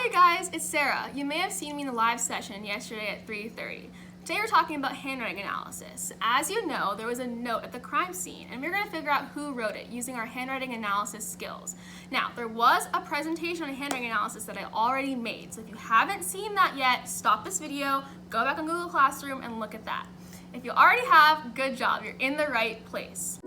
Hi guys, it's Sarah. You may have seen me in the live session yesterday at 3:30. Today we're talking about handwriting analysis. As you know, there was a note at the crime scene, and we're going to figure out who wrote it using our handwriting analysis skills. Now, there was a presentation on handwriting analysis that I already made, so if you haven't seen that yet, stop this video, go back on Google Classroom, and look at that. If you already have, good job, you're in the right place.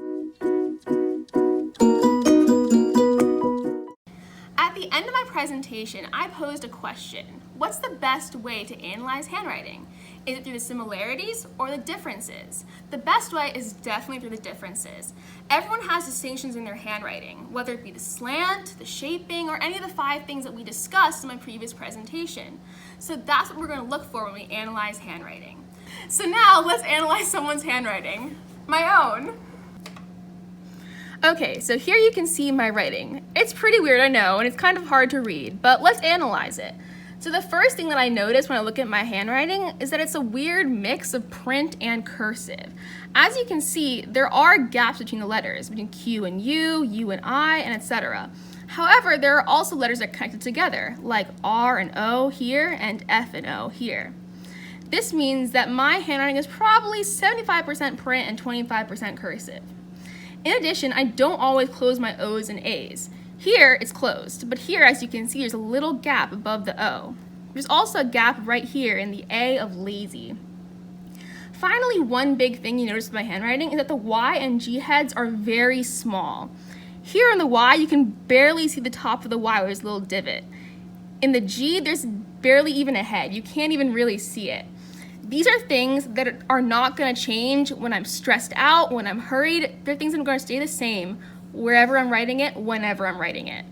At the end of my presentation, I posed a question. What's the best way to analyze handwriting? Is it through the similarities or the differences? The best way is definitely through the differences. Everyone has distinctions in their handwriting, whether it be the slant, the shaping, or any of the 5 things that we discussed in my previous presentation. So that's what we're going to look for when we analyze handwriting. So now let's analyze someone's handwriting. My own. Okay, so here you can see my writing. It's pretty weird, I know, and it's kind of hard to read, but let's analyze it. So the first thing that I notice when I look at my handwriting is that it's a weird mix of print and cursive. As you can see, there are gaps between the letters, between Q and U and I, and etc. However, there are also letters that are connected together, like R and O here and F and O here. This means that my handwriting is probably 75% print and 25% cursive. In addition, I don't always close my O's and A's. Here, it's closed, but here, as you can see, there's a little gap above the O. There's also a gap right here in the A of lazy. Finally, one big thing you notice with my handwriting is that the Y and G heads are very small. Here on the Y, you can barely see the top of the Y where there's a little divot. In the G, there's barely even a head. You can't even really see it. These are things that are not going to change when I'm stressed out, when I'm hurried. They're things that are going to stay the same wherever I'm writing it, whenever I'm writing it.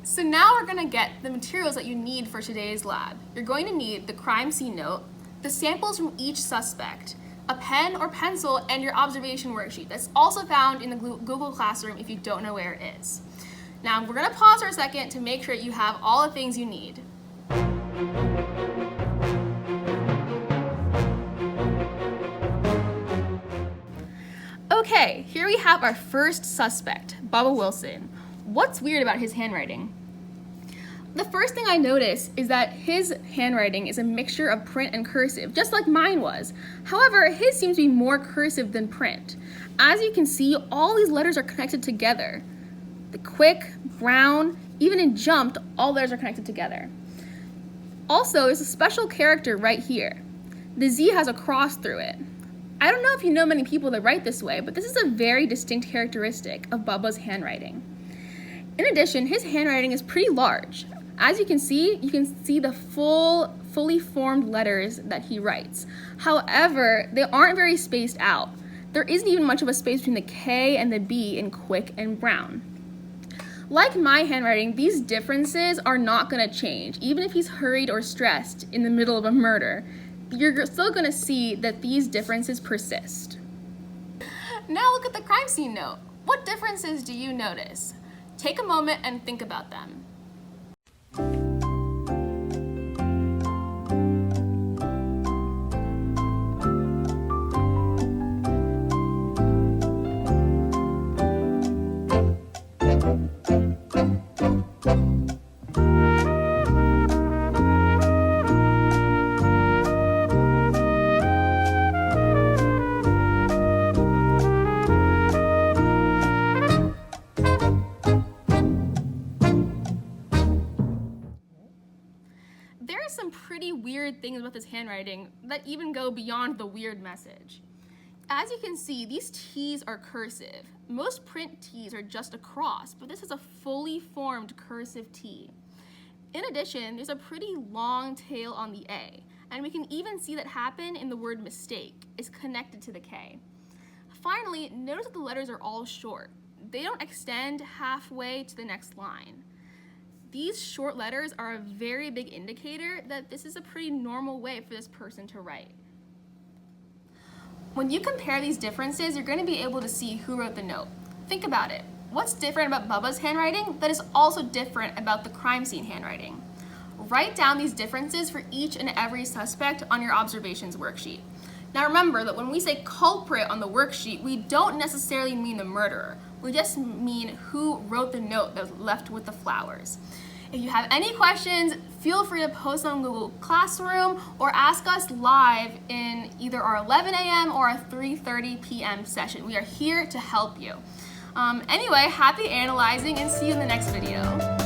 So now we're going to get the materials that you need for today's lab. You're going to need the crime scene note, the samples from each suspect, a pen or pencil, and your observation worksheet. That's also found in the Google Classroom if you don't know where it is. Now we're going to pause for a second to make sure you have all the things you need. Okay, here we have our first suspect, Bubba Wilson. What's weird about his handwriting? The first thing I notice is that his handwriting is a mixture of print and cursive, just like mine was. However, his seems to be more cursive than print. As you can see, all these letters are connected together. The quick, brown, even in jumped, all letters are connected together. Also, there's a special character right here. The Z has a cross through it. I don't know if you know many people that write this way, but this is a very distinct characteristic of Bubba's handwriting. In addition, his handwriting is pretty large. As you can see the fully formed letters that he writes. However, they aren't very spaced out. There isn't even much of a space between the K and the B in quick and brown. Like my handwriting, these differences are not going to change, even if he's hurried or stressed in the middle of a murder. You're still going to see that these differences persist. Now look at the crime scene note. What differences do you notice? Take a moment and think about them. There are some pretty weird things about this handwriting that even go beyond the weird message. As you can see, these T's are cursive. Most print T's are just a cross, but this is a fully formed cursive T. In addition, there's a pretty long tail on the A, and we can even see that happen in the word mistake. It's connected to the K. Finally, notice that the letters are all short. They don't extend halfway to the next line. These short letters are a very big indicator that this is a pretty normal way for this person to write. When you compare these differences, you're going to be able to see who wrote the note. Think about it. What's different about Bubba's handwriting that is also different about the crime scene handwriting? Write down these differences for each and every suspect on your observations worksheet. Now remember that when we say culprit on the worksheet, we don't necessarily mean the murderer. We just mean who wrote the note that was left with the flowers. If you have any questions, feel free to post on Google Classroom or ask us live in either our 11 a.m. or our 3:30 p.m. session. We are here to help you. Anyway, happy analyzing and see you in the next video.